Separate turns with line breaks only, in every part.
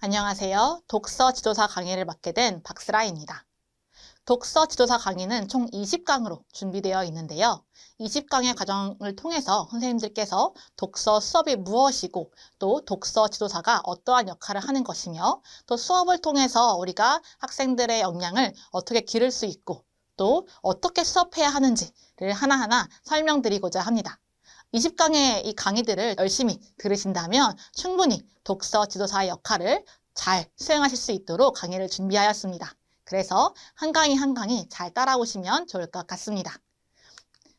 안녕하세요. 독서 지도사 강의를 맡게 된 박스라입니다. 독서 지도사 강의는 총 20강으로 준비되어 있는데요. 20강의 과정을 통해서 선생님들께서 독서 수업이 무엇이고 또 독서 지도사가 어떠한 역할을 하는 것이며 또 수업을 통해서 우리가 학생들의 역량을 어떻게 기를 수 있고 또 어떻게 수업해야 하는지를 하나하나 설명드리고자 합니다. 20강의 이 강의들을 열심히 들으신다면 충분히 독서 지도사의 역할을 잘 수행하실 수 있도록 강의를 준비하였습니다. 그래서 한 강의 한 강의 잘 따라오시면 좋을 것 같습니다.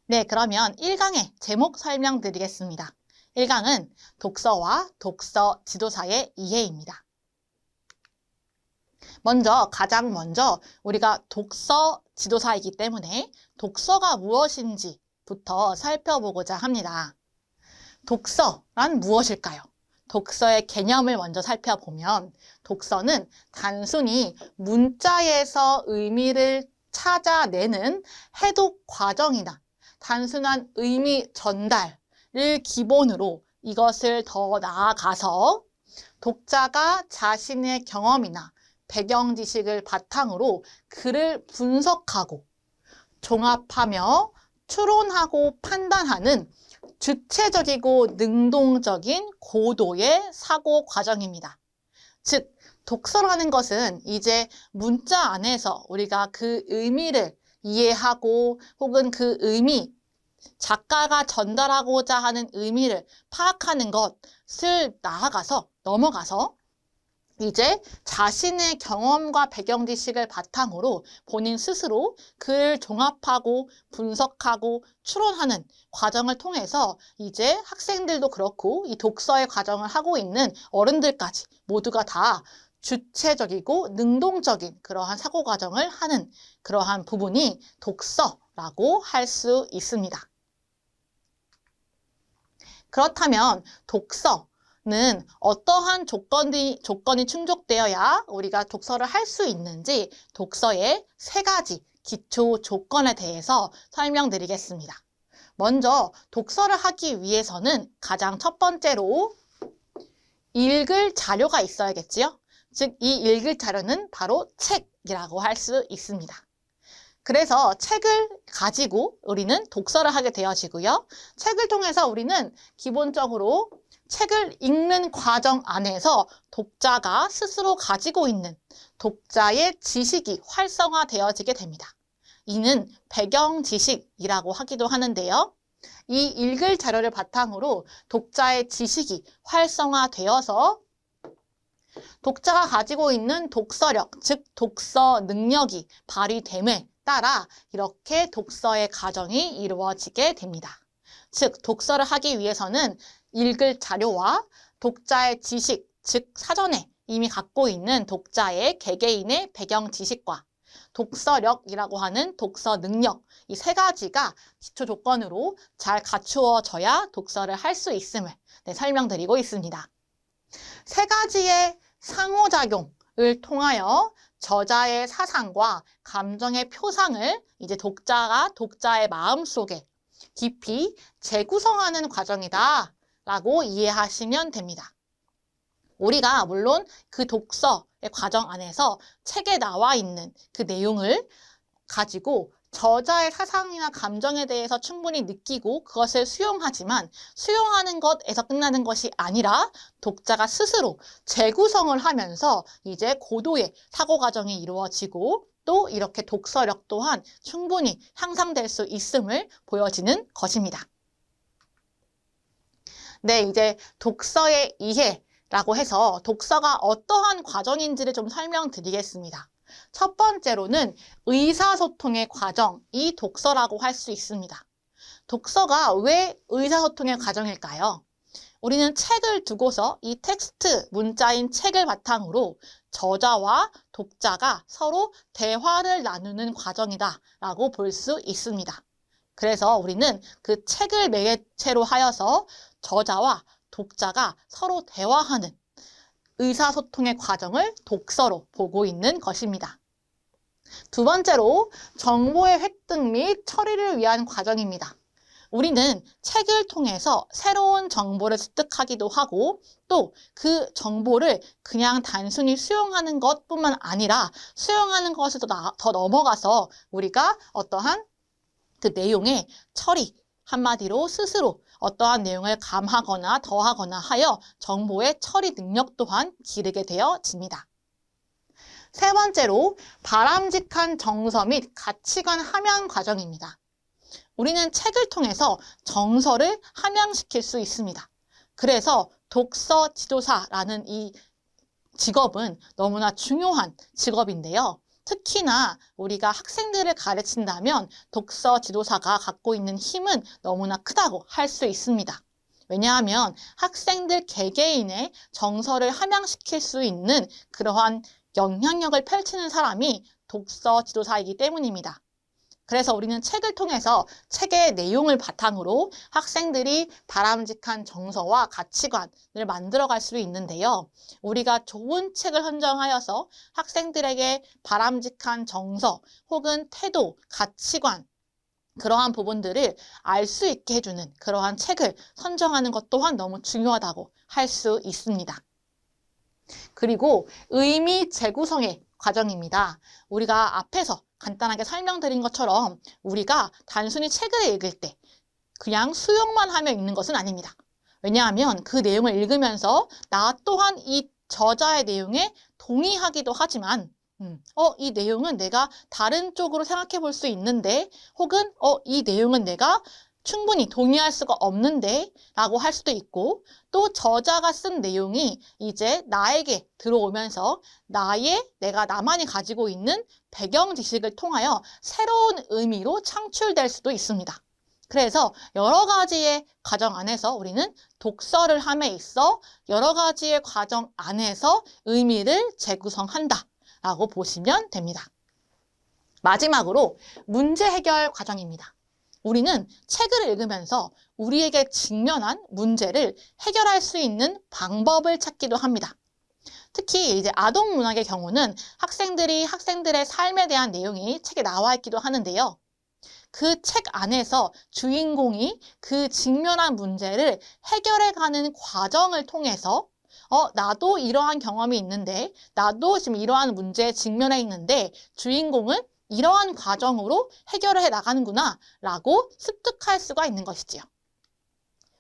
네, 그러면 1강의 제목 설명드리겠습니다. 1강은 독서와 독서 지도사의 이해입니다. 가장 먼저 우리가 독서 지도사이기 때문에 독서가 무엇인지부터 살펴보고자 합니다. 독서란 무엇일까요? 독서의 개념을 먼저 살펴보면 독서는 단순히 문자에서 의미를 찾아내는 해독 과정이나 단순한 의미 전달을 기본으로 이것을 더 나아가서 독자가 자신의 경험이나 배경 지식을 바탕으로 글을 분석하고 종합하며 추론하고 판단하는 주체적이고 능동적인 고도의 사고 과정입니다. 즉, 독서라는 것은 이제 문자 안에서 우리가 그 의미를 이해하고 혹은 그 의미, 작가가 전달하고자 하는 의미를 파악하는 것을 넘어가서 이제 자신의 경험과 배경 지식을 바탕으로 본인 스스로 글을 종합하고 분석하고 추론하는 과정을 통해서 이제 학생들도 그렇고 이 독서의 과정을 하고 있는 어른들까지 모두가 다 주체적이고 능동적인 그러한 사고 과정을 하는 그러한 부분이 독서라고 할 수 있습니다. 그렇다면 독서는 어떠한 조건이 충족되어야 우리가 독서를 할 수 있는지 독서의 3가지 기초 조건에 대해서 설명드리겠습니다. 먼저 독서를 하기 위해서는 가장 첫 번째로 읽을 자료가 있어야겠지요. 즉, 이 읽을 자료는 바로 책이라고 할 수 있습니다. 그래서 책을 가지고 우리는 독서를 하게 되어지고요. 책을 통해서 우리는 기본적으로 책을 읽는 과정 안에서 독자가 스스로 가지고 있는 독자의 지식이 활성화되어지게 됩니다. 이는 배경 지식이라고 하기도 하는데요. 이 읽을 자료를 바탕으로 독자의 지식이 활성화되어서 독자가 가지고 있는 독서력, 즉 독서 능력이 발휘됨에 따라 이렇게 독서의 과정이 이루어지게 됩니다. 즉, 독서를 하기 위해서는 읽을 자료와 독자의 지식, 즉 사전에 이미 갖고 있는 독자의 개개인의 배경 지식과 독서력이라고 하는 독서 능력, 이 3가지가 기초 조건으로 잘 갖추어져야 독서를 할 수 있음을 설명드리고 있습니다. 3가지의 상호작용을 통하여 저자의 사상과 감정의 표상을 이제 독자가 독자의 마음속에 깊이 재구성하는 과정이다 라고 이해하시면 됩니다. 우리가 물론 그 독서의 과정 안에서 책에 나와 있는 그 내용을 가지고 저자의 사상이나 감정에 대해서 충분히 느끼고 그것을 수용하지만 수용하는 것에서 끝나는 것이 아니라 독자가 스스로 재구성을 하면서 이제 고도의 사고 과정이 이루어지고 또 이렇게 독서력 또한 충분히 향상될 수 있음을 보여지는 것입니다. 네, 이제 독서의 이해라고 해서 독서가 어떠한 과정인지를 좀 설명드리겠습니다. 첫 번째로는 의사소통의 과정이 독서라고 할 수 있습니다. 독서가 왜 의사소통의 과정일까요? 우리는 책을 두고서 이 텍스트, 문자인 책을 바탕으로 저자와 독자가 서로 대화를 나누는 과정이다 라고 볼 수 있습니다. 그래서 우리는 그 책을 매개체로 하여서 저자와 독자가 서로 대화하는 의사소통의 과정을 독서로 보고 있는 것입니다. 두 번째로 정보의 획득 및 처리를 위한 과정입니다. 우리는 책을 통해서 새로운 정보를 습득하기도 하고 또 그 정보를 그냥 단순히 수용하는 것뿐만 아니라 수용하는 것을 더 넘어가서 우리가 어떠한 그 내용의 처리, 한마디로 스스로 어떠한 내용을 감하거나 더하거나 하여 정보의 처리 능력 또한 기르게 되어집니다. 세 번째로 바람직한 정서 및 가치관 함양 과정입니다. 우리는 책을 통해서 정서를 함양시킬 수 있습니다. 그래서 독서 지도사라는 이 직업은 너무나 중요한 직업인데요. 특히나 우리가 학생들을 가르친다면 독서 지도사가 갖고 있는 힘은 너무나 크다고 할 수 있습니다. 왜냐하면 학생들 개개인의 정서를 함양시킬 수 있는 그러한 영향력을 펼치는 사람이 독서 지도사이기 때문입니다. 그래서 우리는 책을 통해서 책의 내용을 바탕으로 학생들이 바람직한 정서와 가치관을 만들어갈 수 있는데요. 우리가 좋은 책을 선정하여서 학생들에게 바람직한 정서 혹은 태도, 가치관 그러한 부분들을 알 수 있게 해주는 그러한 책을 선정하는 것 또한 너무 중요하다고 할 수 있습니다. 그리고 의미 재구성의 과정입니다. 우리가 앞에서 간단하게 설명드린 것처럼 우리가 단순히 책을 읽을 때 그냥 수용만 하며 읽는 것은 아닙니다. 왜냐하면 그 내용을 읽으면서 나 또한 이 저자의 내용에 동의하기도 하지만 이 내용은 내가 다른 쪽으로 생각해 볼 수 있는데 혹은 이 내용은 내가 충분히 동의할 수가 없는데 라고 할 수도 있고 또 저자가 쓴 내용이 이제 나에게 들어오면서 내가 나만이 가지고 있는 배경 지식을 통하여 새로운 의미로 창출될 수도 있습니다. 그래서 여러 가지의 과정 안에서 우리는 독서를 함에 있어 여러 가지의 과정 안에서 의미를 재구성한다 라고 보시면 됩니다. 마지막으로 문제 해결 과정입니다. 우리는 책을 읽으면서 우리에게 직면한 문제를 해결할 수 있는 방법을 찾기도 합니다. 특히 이제 아동 문학의 경우는 학생들의 삶에 대한 내용이 책에 나와 있기도 하는데요. 그 책 안에서 주인공이 그 직면한 문제를 해결해가는 과정을 통해서 나도 이러한 경험이 있는데 나도 지금 이러한 문제에 직면해 있는데 주인공은 이러한 과정으로 해결을 해 나가는구나 라고 습득할 수가 있는 것이지요.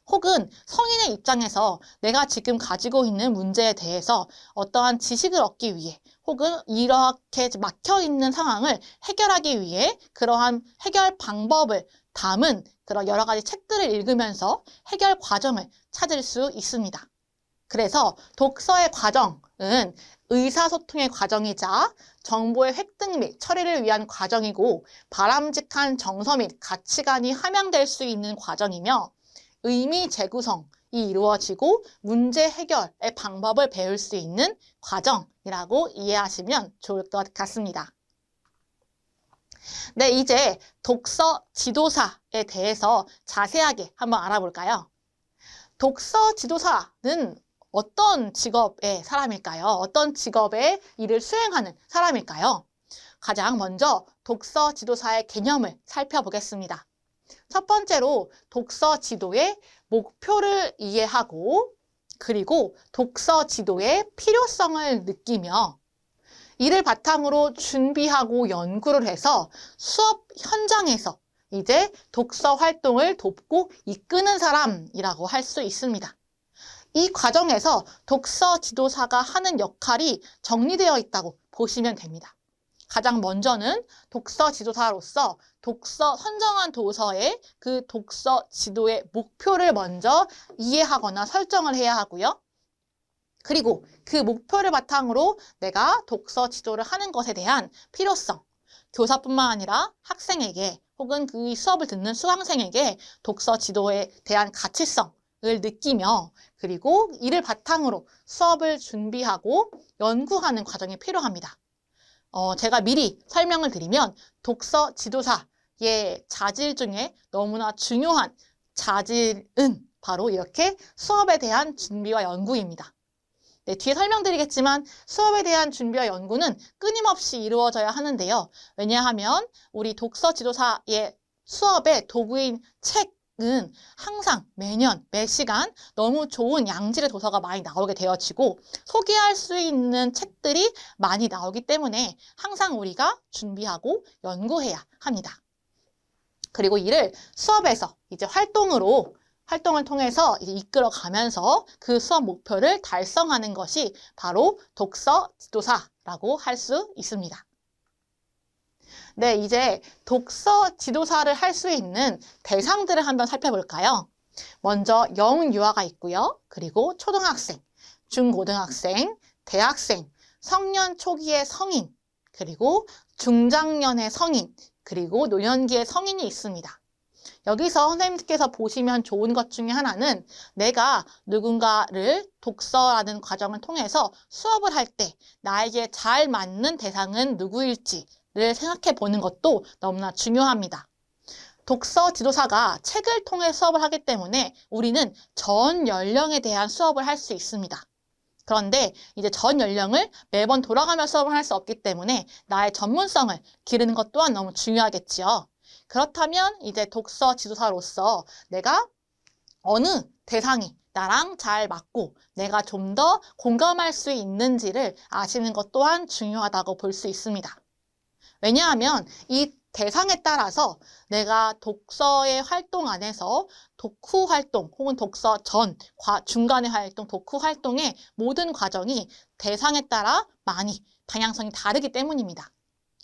혹은 성인의 입장에서 내가 지금 가지고 있는 문제에 대해서 어떠한 지식을 얻기 위해 혹은 이렇게 막혀있는 상황을 해결하기 위해 그러한 해결 방법을 담은 그런 여러 가지 책들을 읽으면서 해결 과정을 찾을 수 있습니다. 그래서 독서의 과정은 의사소통의 과정이자 정보의 획득 및 처리를 위한 과정이고 바람직한 정서 및 가치관이 함양될 수 있는 과정이며 의미 재구성이 이루어지고 문제 해결의 방법을 배울 수 있는 과정이라고 이해하시면 좋을 것 같습니다. 네, 이제 독서 지도사에 대해서 자세하게 한번 알아볼까요? 독서 지도사는 어떤 직업의 사람일까요? 어떤 직업의 일을 수행하는 사람일까요? 가장 먼저 독서 지도사의 개념을 살펴보겠습니다. 첫 번째로 독서 지도의 목표를 이해하고 그리고 독서 지도의 필요성을 느끼며 이를 바탕으로 준비하고 연구를 해서 수업 현장에서 이제 독서 활동을 돕고 이끄는 사람이라고 할 수 있습니다. 이 과정에서 독서 지도사가 하는 역할이 정리되어 있다고 보시면 됩니다. 가장 먼저는 독서 지도사로서 선정한 도서의 그 독서 지도의 목표를 먼저 이해하거나 설정을 해야 하고요. 그리고 그 목표를 바탕으로 내가 독서 지도를 하는 것에 대한 필요성, 교사뿐만 아니라 학생에게 혹은 그 수업을 듣는 수강생에게 독서 지도에 대한 가치성을 느끼며 그리고 이를 바탕으로 수업을 준비하고 연구하는 과정이 필요합니다. 제가 미리 설명을 드리면 독서 지도사의 자질 중에 너무나 중요한 자질은 바로 이렇게 수업에 대한 준비와 연구입니다. 네, 뒤에 설명드리겠지만 수업에 대한 준비와 연구는 끊임없이 이루어져야 하는데요. 왜냐하면 우리 독서 지도사의 수업의 도구인 책 은 항상 매년 매 시간 너무 좋은 양질의 도서가 많이 나오게 되어지고 소개할 수 있는 책들이 많이 나오기 때문에 항상 우리가 준비하고 연구해야 합니다. 그리고 이를 수업에서 이제 활동을 통해서 이제 이끌어가면서 그 수업 목표를 달성하는 것이 바로 독서 지도사라고 할 수 있습니다. 네, 이제 독서 지도사를 할 수 있는 대상들을 한번 살펴볼까요? 먼저 영유아가 있고요. 그리고 초등학생, 중고등학생, 대학생, 성년 초기의 성인, 그리고 중장년의 성인, 그리고 노년기의 성인이 있습니다. 여기서 선생님께서 보시면 좋은 것 중에 하나는 내가 누군가를 독서라는 과정을 통해서 수업을 할 때 나에게 잘 맞는 대상은 누구일지를 생각해 보는 것도 너무나 중요합니다. 독서 지도사가 책을 통해 수업을 하기 때문에 우리는 전 연령에 대한 수업을 할 수 있습니다. 그런데 이제 전 연령을 매번 돌아가며 수업을 할 수 없기 때문에 나의 전문성을 기르는 것 또한 너무 중요하겠지요. 그렇다면 이제 독서 지도사로서 내가 어느 대상이 나랑 잘 맞고 내가 좀 더 공감할 수 있는지를 아시는 것 또한 중요하다고 볼 수 있습니다. 왜냐하면 이 대상에 따라서 내가 독서의 활동 안에서 독후 활동 혹은 독서 전, 중간의 활동, 독후 활동의 모든 과정이 대상에 따라 많이 방향성이 다르기 때문입니다.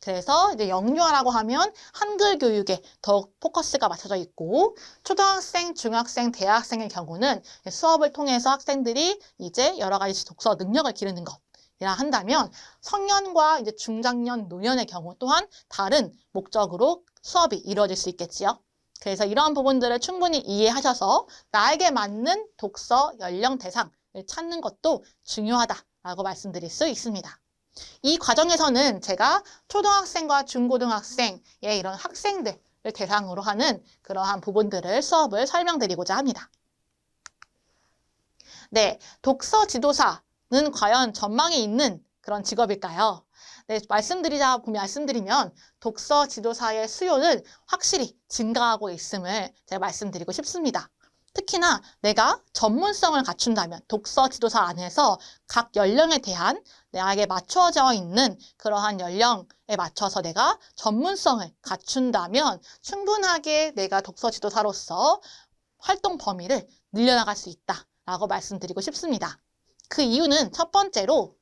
그래서 이제 영유아라고 하면 한글 교육에 더욱 포커스가 맞춰져 있고 초등학생, 중학생, 대학생의 경우는 수업을 통해서 학생들이 이제 여러 가지 독서 능력을 기르는 것이라 한다면 성년과 이제 중장년, 노년의 경우 또한 다른 목적으로 수업이 이루어질 수 있겠지요. 그래서 이러한 부분들을 충분히 이해하셔서 나에게 맞는 독서 연령 대상을 찾는 것도 중요하다라고 말씀드릴 수 있습니다. 이 과정에서는 제가 초등학생과 중고등학생의 이런 학생들을 대상으로 하는 그러한 부분들을 수업을 설명드리고자 합니다. 네, 독서 지도사는 과연 전망이 있는 그런 직업일까요? 네, 말씀드리면 독서 지도사의 수요는 확실히 증가하고 있음을 제가 말씀드리고 싶습니다. 특히나 내가 전문성을 갖춘다면 독서 지도사 안에서 각 연령에 대한 나에게 맞춰져 있는 그러한 연령에 맞춰서 내가 전문성을 갖춘다면 충분하게 내가 독서 지도사로서 활동 범위를 늘려나갈 수 있다라고 말씀드리고 싶습니다. 그 이유는 첫 번째로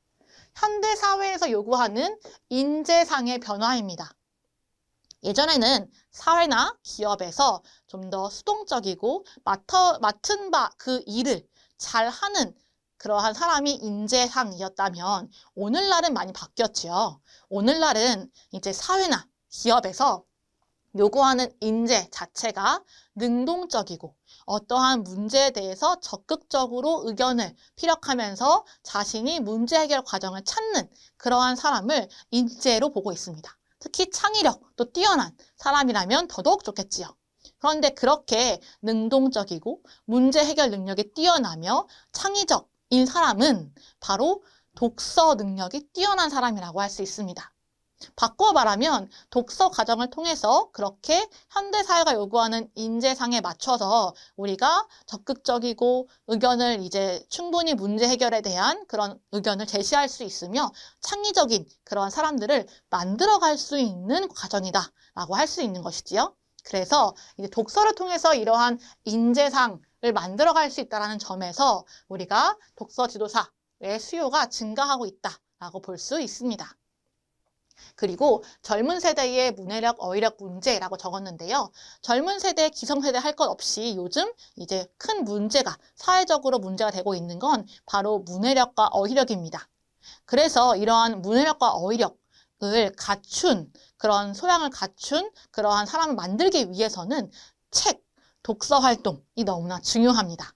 현대 사회에서 요구하는 인재상의 변화입니다. 예전에는 사회나 기업에서 좀 더 수동적이고 맡은 바 그 일을 잘하는 그러한 사람이 인재상이었다면 오늘날은 많이 바뀌었지요. 오늘날은 이제 사회나 기업에서 요구하는 인재 자체가 능동적이고 어떠한 문제에 대해서 적극적으로 의견을 피력하면서 자신이 문제 해결 과정을 찾는 그러한 사람을 인재로 보고 있습니다. 특히 창의력도 뛰어난 사람이라면 더더욱 좋겠지요. 그런데 그렇게 능동적이고 문제 해결 능력이 뛰어나며 창의적인 사람은 바로 독서 능력이 뛰어난 사람이라고 할 수 있습니다. 바꿔 말하면 독서 과정을 통해서 그렇게 현대사회가 요구하는 인재상에 맞춰서 우리가 적극적이고 의견을 이제 충분히 문제 해결에 대한 그런 의견을 제시할 수 있으며 창의적인 그런 사람들을 만들어갈 수 있는 과정이다라고 할 수 있는 것이지요. 그래서 이제 독서를 통해서 이러한 인재상을 만들어갈 수 있다는 점에서 우리가 독서 지도사의 수요가 증가하고 있다라고 볼 수 있습니다. 그리고 젊은 세대의 문해력, 어휘력 문제라고 적었는데요. 젊은 세대, 기성세대 할 것 없이 요즘 이제 큰 문제가, 사회적으로 문제가 되고 있는 건 바로 문해력과 어휘력입니다. 그래서 이러한 문해력과 어휘력을 갖춘, 그런 소양을 갖춘 그러한 사람을 만들기 위해서는 책, 독서 활동이 너무나 중요합니다.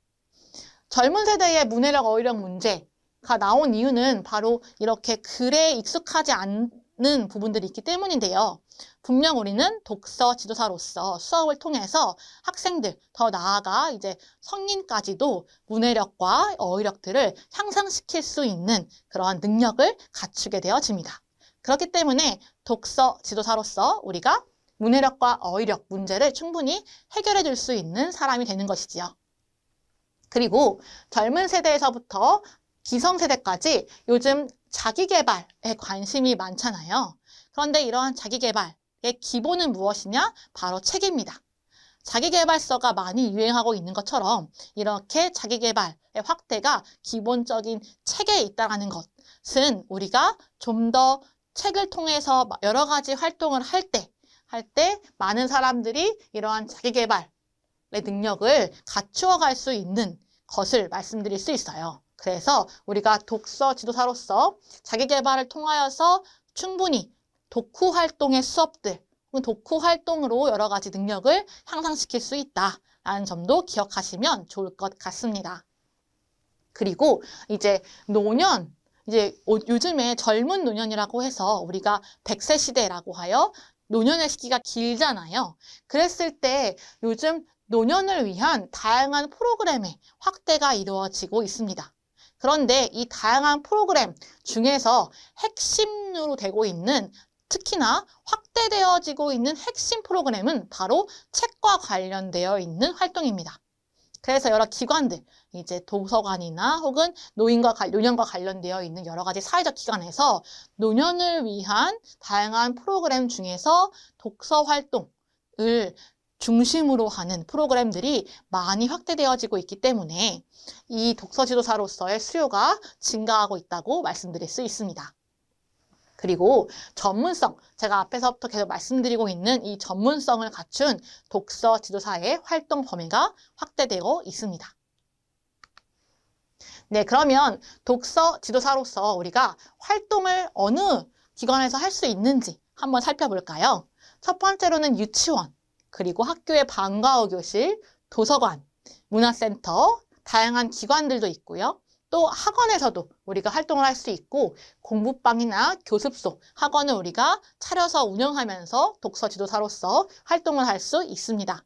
젊은 세대의 문해력, 어휘력 문제가 나온 이유는 바로 이렇게 글에 익숙하지 않는 부분들이 있기 때문인데요. 분명 우리는 독서 지도사로서 수업을 통해서 학생들, 더 나아가 이제 성인까지도 문해력과 어휘력들을 향상시킬 수 있는 그러한 능력을 갖추게 되어집니다. 그렇기 때문에 독서 지도사로서 우리가 문해력과 어휘력 문제를 충분히 해결해 줄 수 있는 사람이 되는 것이지요. 그리고 젊은 세대에서부터 기성세대까지 요즘 자기계발에 관심이 많잖아요. 그런데 이러한 자기계발의 기본은 무엇이냐? 바로 책입니다. 자기계발서가 많이 유행하고 있는 것처럼 이렇게 자기계발의 확대가 기본적인 책에 있다는 것은 우리가 좀 더 책을 통해서 여러 가지 활동을 할 때 많은 사람들이 이러한 자기계발의 능력을 갖추어 갈 수 있는 것을 말씀드릴 수 있어요. 그래서 우리가 독서 지도사로서 자기계발을 통하여서 충분히 독후 활동의 수업들, 독후 활동으로 여러 가지 능력을 향상시킬 수 있다라는 점도 기억하시면 좋을 것 같습니다. 그리고 이제 노년, 요즘에 젊은 노년이라고 해서 우리가 100세 시대라고 하여 노년의 시기가 길잖아요. 그랬을 때 요즘 노년을 위한 다양한 프로그램의 확대가 이루어지고 있습니다. 그런데 이 다양한 프로그램 중에서 핵심으로 되고 있는, 특히나 확대되어지고 있는 핵심 프로그램은 바로 책과 관련되어 있는 활동입니다. 그래서 여러 기관들, 이제 도서관이나 혹은 노년과 관련되어 있는 여러 가지 사회적 기관에서 노년을 위한 다양한 프로그램 중에서 독서 활동을 중심으로 하는 프로그램들이 많이 확대되어지고 있기 때문에 이 독서 지도사로서의 수요가 증가하고 있다고 말씀드릴 수 있습니다. 그리고 전문성, 제가 앞에서부터 계속 말씀드리고 있는 이 전문성을 갖춘 독서 지도사의 활동 범위가 확대되고 있습니다. 네, 그러면 독서 지도사로서 우리가 활동을 어느 기관에서 할 수 있는지 한번 살펴볼까요? 첫 번째로는 유치원, 그리고 학교의 방과후 교실, 도서관, 문화센터, 다양한 기관들도 있고요. 또 학원에서도 우리가 활동을 할 수 있고, 공부방이나 교습소, 학원을 우리가 차려서 운영하면서 독서 지도사로서 활동을 할 수 있습니다.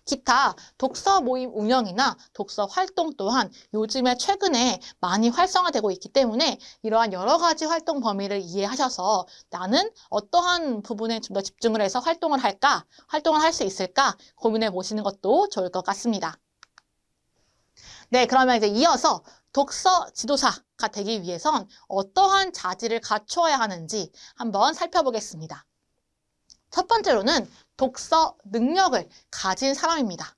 기타 독서 모임 운영이나 독서 활동 또한 요즘에 최근에 많이 활성화되고 있기 때문에 이러한 여러 가지 활동 범위를 이해하셔서 나는 어떠한 부분에 좀 더 집중을 해서 활동을 할까, 활동을 할 수 있을까 고민해 보시는 것도 좋을 것 같습니다. 네, 그러면 이제 이어서 독서 지도사가 되기 위해선 어떠한 자질을 갖추어야 하는지 한번 살펴보겠습니다. 첫 번째로는 독서 능력을 가진 사람입니다.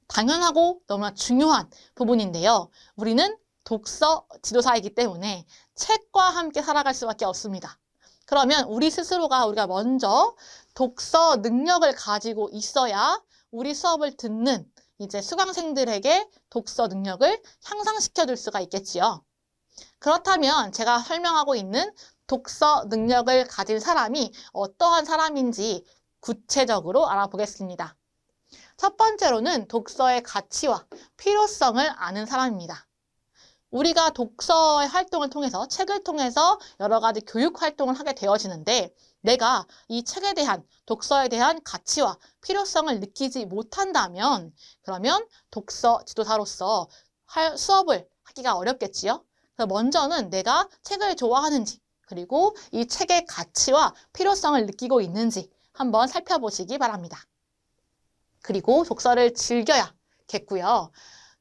당연하고 너무나 중요한 부분인데요. 우리는 독서 지도사이기 때문에 책과 함께 살아갈 수밖에 없습니다. 그러면 우리가 먼저 독서 능력을 가지고 있어야 우리 수업을 듣는 이제 수강생들에게 독서 능력을 향상시켜 줄 수가 있겠지요. 그렇다면 제가 설명하고 있는 독서 능력을 가진 사람이 어떠한 사람인지 구체적으로 알아보겠습니다. 첫 번째로는 독서의 가치와 필요성을 아는 사람입니다. 우리가 독서의 활동을 통해서, 책을 통해서 여러 가지 교육 활동을 하게 되어지는데 내가 이 책에 대한, 독서에 대한 가치와 필요성을 느끼지 못한다면 그러면 독서 지도사로서 수업을 하기가 어렵겠지요. 그래서 먼저는 내가 책을 좋아하는지, 그리고 이 책의 가치와 필요성을 느끼고 있는지 한번 살펴보시기 바랍니다. 그리고 독서를 즐겨야겠고요.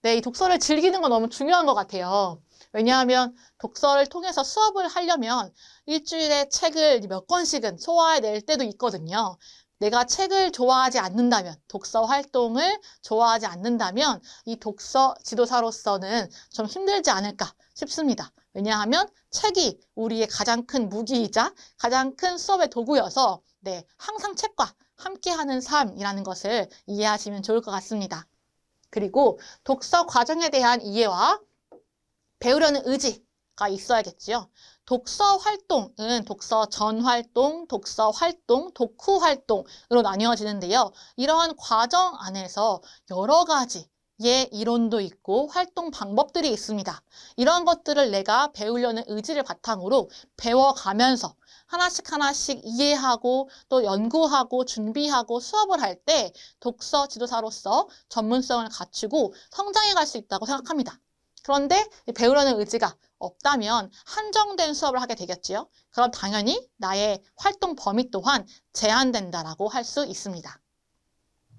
네, 이 독서를 즐기는 건 너무 중요한 것 같아요. 왜냐하면 독서를 통해서 수업을 하려면 일주일에 책을 몇 권씩은 소화해낼 때도 있거든요. 내가 책을 좋아하지 않는다면, 독서 활동을 좋아하지 않는다면 이 독서 지도사로서는 좀 힘들지 않을까 싶습니다. 왜냐하면 책이 우리의 가장 큰 무기이자 가장 큰 수업의 도구여서 네, 항상 책과 함께하는 삶이라는 것을 이해하시면 좋을 것 같습니다. 그리고 독서 과정에 대한 이해와 배우려는 의지가 있어야겠지요. 독서 활동은 독서 전 활동, 독서 활동, 독후 활동으로 나뉘어지는데요. 이러한 과정 안에서 여러 가지의 이론도 있고 활동 방법들이 있습니다. 이런 것들을 내가 배우려는 의지를 바탕으로 배워가면서 하나씩 이해하고 또 연구하고 준비하고 수업을 할 때 독서 지도사로서 전문성을 갖추고 성장해 갈 수 있다고 생각합니다. 그런데 배우려는 의지가 없다면 한정된 수업을 하게 되겠지요. 그럼 당연히 나의 활동 범위 또한 제한된다라고 할 수 있습니다.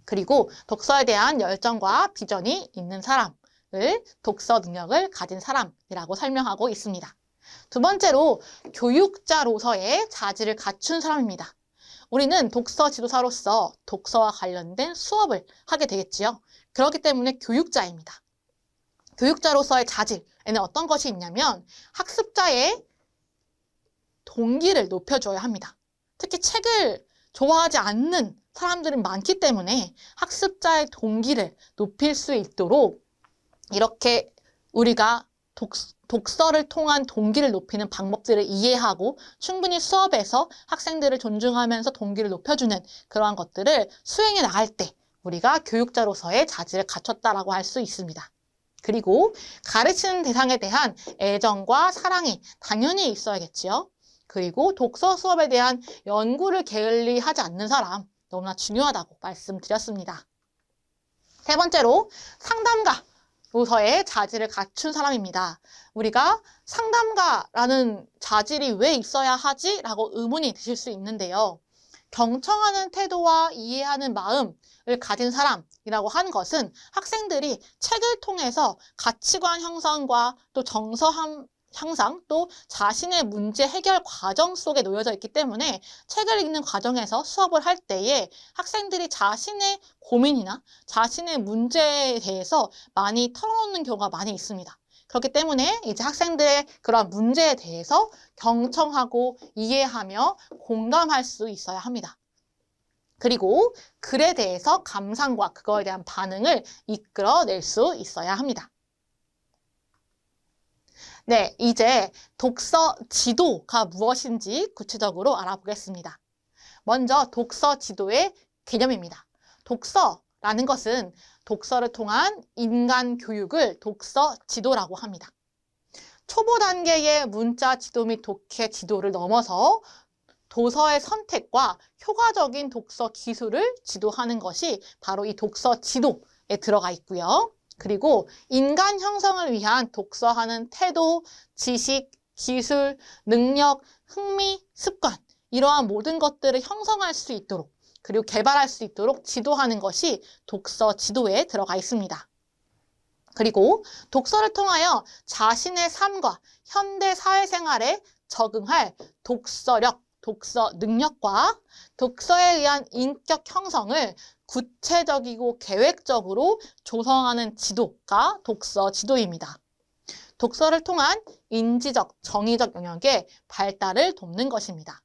그리고 독서에 대한 열정과 비전이 있는 사람을 독서 능력을 가진 사람이라고 설명하고 있습니다. 두 번째로 교육자로서의 자질을 갖춘 사람입니다. 우리는 독서 지도사로서 독서와 관련된 수업을 하게 되겠지요. 그렇기 때문에 교육자입니다. 교육자로서의 자질에는 어떤 것이 있냐면 학습자의 동기를 높여줘야 합니다. 특히 책을 좋아하지 않는 사람들은 많기 때문에 학습자의 동기를 높일 수 있도록 이렇게 우리가 독서를 통한 동기를 높이는 방법들을 이해하고 충분히 수업에서 학생들을 존중하면서 동기를 높여주는 그러한 것들을 수행해 나갈 때 우리가 교육자로서의 자질을 갖췄다라고 할 수 있습니다. 그리고 가르치는 대상에 대한 애정과 사랑이 당연히 있어야겠지요. 그리고 독서 수업에 대한 연구를 게을리하지 않는 사람 너무나 중요하다고 말씀드렸습니다. 세 번째로 상담가로서의 자질을 갖춘 사람입니다. 우리가 상담가라는 자질이 왜 있어야 하지? 라고 의문이 드실 수 있는데요. 경청하는 태도와 이해하는 마음을 가진 사람이라고 하는 것은 학생들이 책을 통해서 가치관 형성과 또 정서 향상, 또 자신의 문제 해결 과정 속에 놓여져 있기 때문에 책을 읽는 과정에서 수업을 할 때에 학생들이 자신의 고민이나 자신의 문제에 대해서 많이 털어놓는 경우가 많이 있습니다. 그렇기 때문에 이제 학생들의 그런 문제에 대해서 경청하고 이해하며 공감할 수 있어야 합니다. 그리고 글에 대해서 감상과 그거에 대한 반응을 이끌어낼 수 있어야 합니다. 네, 이제 독서 지도가 무엇인지 구체적으로 알아보겠습니다. 먼저 독서 지도의 개념입니다. 독서라는 것은 독서를 통한 인간 교육을 독서 지도라고 합니다. 초보 단계의 문자 지도 및 독해 지도를 넘어서 도서의 선택과 효과적인 독서 기술을 지도하는 것이 바로 이 독서 지도에 들어가 있고요. 그리고 인간 형성을 위한 독서하는 태도, 지식, 기술, 능력, 흥미, 습관 이러한 모든 것들을 형성할 수 있도록 그리고 개발할 수 있도록 지도하는 것이 독서 지도에 들어가 있습니다. 그리고 독서를 통하여 자신의 삶과 현대 사회생활에 적응할 독서력, 독서 능력과 독서에 의한 인격 형성을 구체적이고 계획적으로 조성하는 지도가 독서 지도입니다. 독서를 통한 인지적, 정의적 영역의 발달을 돕는 것입니다.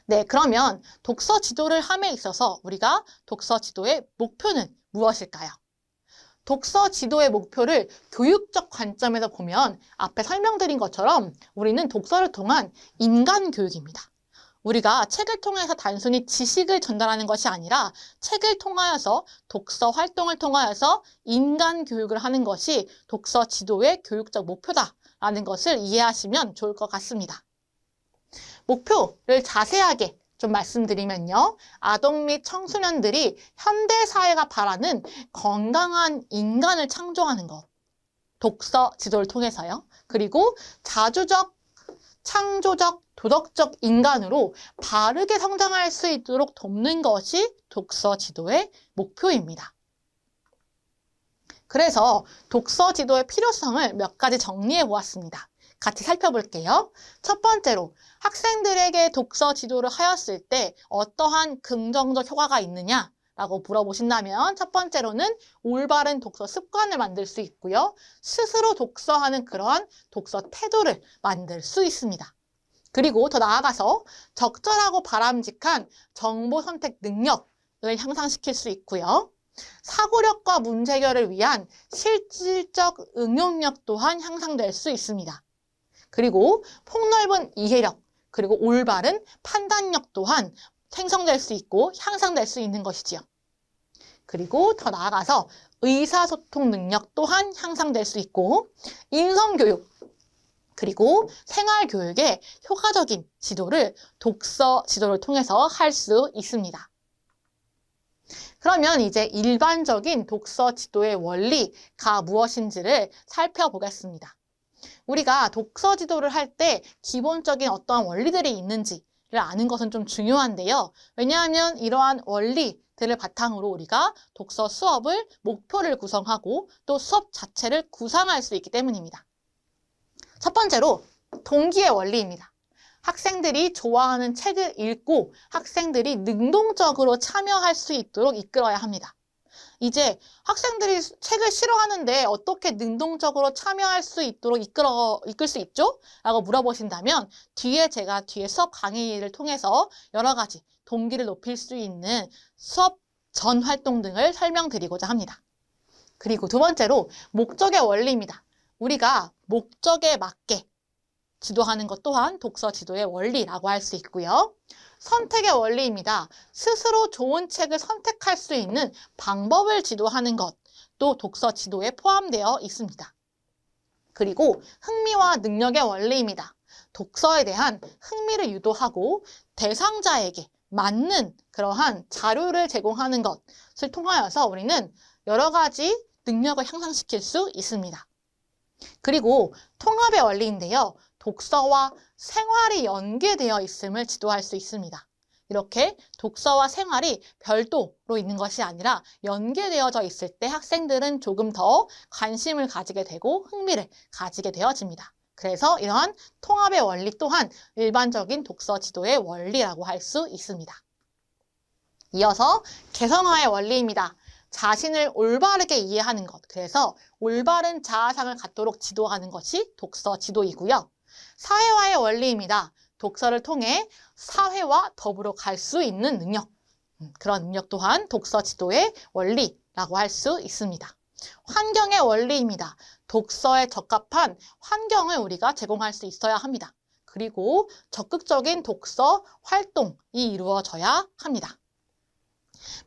네, 그러면 독서 지도를 함에 있어서 우리가 독서 지도의 목표는 무엇일까요? 독서 지도의 목표를 교육적 관점에서 보면 앞에 설명드린 것처럼 우리는 독서를 통한 인간 교육입니다. 우리가 책을 통해서 단순히 지식을 전달하는 것이 아니라 책을 통하여서 독서 활동을 통하여서 인간 교육을 하는 것이 독서 지도의 교육적 목표다라는 것을 이해하시면 좋을 것 같습니다. 목표를 자세하게 좀 말씀드리면요. 아동 및 청소년들이 현대사회가 바라는 건강한 인간을 창조하는 것. 독서 지도를 통해서요. 그리고 자주적, 창조적, 도덕적 인간으로 바르게 성장할 수 있도록 돕는 것이 독서 지도의 목표입니다. 그래서 독서 지도의 필요성을 몇 가지 정리해 보았습니다. 같이 살펴볼게요. 첫 번째로 학생들에게 독서 지도를 하였을 때 어떠한 긍정적 효과가 있느냐라고 물어보신다면 첫 번째로는 올바른 독서 습관을 만들 수 있고요. 스스로 독서하는 그러한 독서 태도를 만들 수 있습니다. 그리고 더 나아가서 적절하고 바람직한 정보 선택 능력을 향상시킬 수 있고요. 사고력과 문제 해결을 위한 실질적 응용력 또한 향상될 수 있습니다. 그리고 폭넓은 이해력, 그리고 올바른 판단력 또한 생성될 수 있고 향상될 수 있는 것이지요. 그리고 더 나아가서 의사소통 능력 또한 향상될 수 있고 인성교육, 그리고 생활교육의 효과적인 지도를 독서 지도를 통해서 할 수 있습니다. 그러면 이제 일반적인 독서 지도의 원리가 무엇인지를 살펴보겠습니다. 우리가 독서 지도를 할 때 기본적인 어떠한 원리들이 있는지를 아는 것은 좀 중요한데요. 왜냐하면 이러한 원리들을 바탕으로 우리가 독서 수업을 목표를 구성하고 또 수업 자체를 구상할 수 있기 때문입니다. 첫 번째로 동기의 원리입니다. 학생들이 좋아하는 책을 읽고 학생들이 능동적으로 참여할 수 있도록 이끌어야 합니다. 이제 학생들이 책을 싫어하는데 어떻게 능동적으로 참여할 수 있도록 이끌 수 있죠? 라고 물어보신다면 제가 뒤에 수업 강의를 통해서 여러 가지 동기를 높일 수 있는 수업 전 활동 등을 설명드리고자 합니다. 그리고 두 번째로 목적의 원리입니다. 우리가 목적에 맞게 지도하는 것 또한 독서 지도의 원리라고 할 수 있고요. 선택의 원리입니다. 스스로 좋은 책을 선택할 수 있는 방법을 지도하는 것도 독서 지도에 포함되어 있습니다. 그리고 흥미와 능력의 원리입니다. 독서에 대한 흥미를 유도하고 대상자에게 맞는 그러한 자료를 제공하는 것을 통하여서 우리는 여러 가지 능력을 향상시킬 수 있습니다. 그리고 통합의 원리인데요. 독서와 생활이 연계되어 있음을 지도할 수 있습니다. 이렇게 독서와 생활이 별도로 있는 것이 아니라 연계되어져 있을 때 학생들은 조금 더 관심을 가지게 되고 흥미를 가지게 되어집니다. 그래서 이러한 통합의 원리 또한 일반적인 독서 지도의 원리라고 할 수 있습니다. 이어서 개성화의 원리입니다. 자신을 올바르게 이해하는 것, 그래서 올바른 자아상을 갖도록 지도하는 것이 독서 지도이고요. 사회화의 원리입니다. 독서를 통해 사회와 더불어 갈 수 있는 능력, 그런 능력 또한 독서 지도의 원리라고 할 수 있습니다. 환경의 원리입니다. 독서에 적합한 환경을 우리가 제공할 수 있어야 합니다. 그리고 적극적인 독서 활동이 이루어져야 합니다.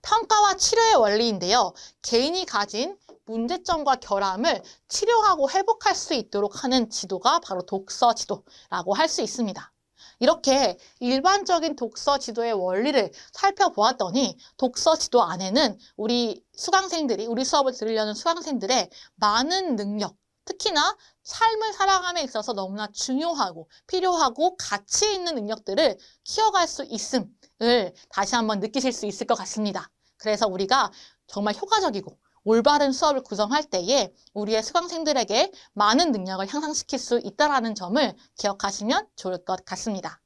평가와 치료의 원리인데요. 개인이 가진 문제점과 결함을 치료하고 회복할 수 있도록 하는 지도가 바로 독서 지도라고 할 수 있습니다. 이렇게 일반적인 독서 지도의 원리를 살펴보았더니 독서 지도 안에는 우리 수업을 들으려는 수강생들의 많은 능력, 특히나 삶을 살아감에 있어서 너무나 중요하고 필요하고 가치 있는 능력들을 키워갈 수 있음을 다시 한번 느끼실 수 있을 것 같습니다. 그래서 우리가 정말 효과적이고 올바른 수업을 구성할 때에 우리의 수강생들에게 많은 능력을 향상시킬 수 있다는 점을 기억하시면 좋을 것 같습니다.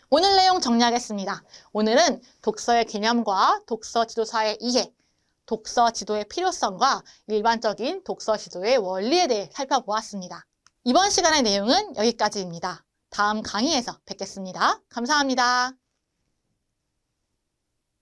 오늘 내용 정리하겠습니다. 오늘은 독서의 개념과 독서 지도사의 이해, 독서 지도의 필요성과 일반적인 독서 지도의 원리에 대해 살펴보았습니다. 이번 시간의 내용은 여기까지입니다. 다음 강의에서 뵙겠습니다. 감사합니다.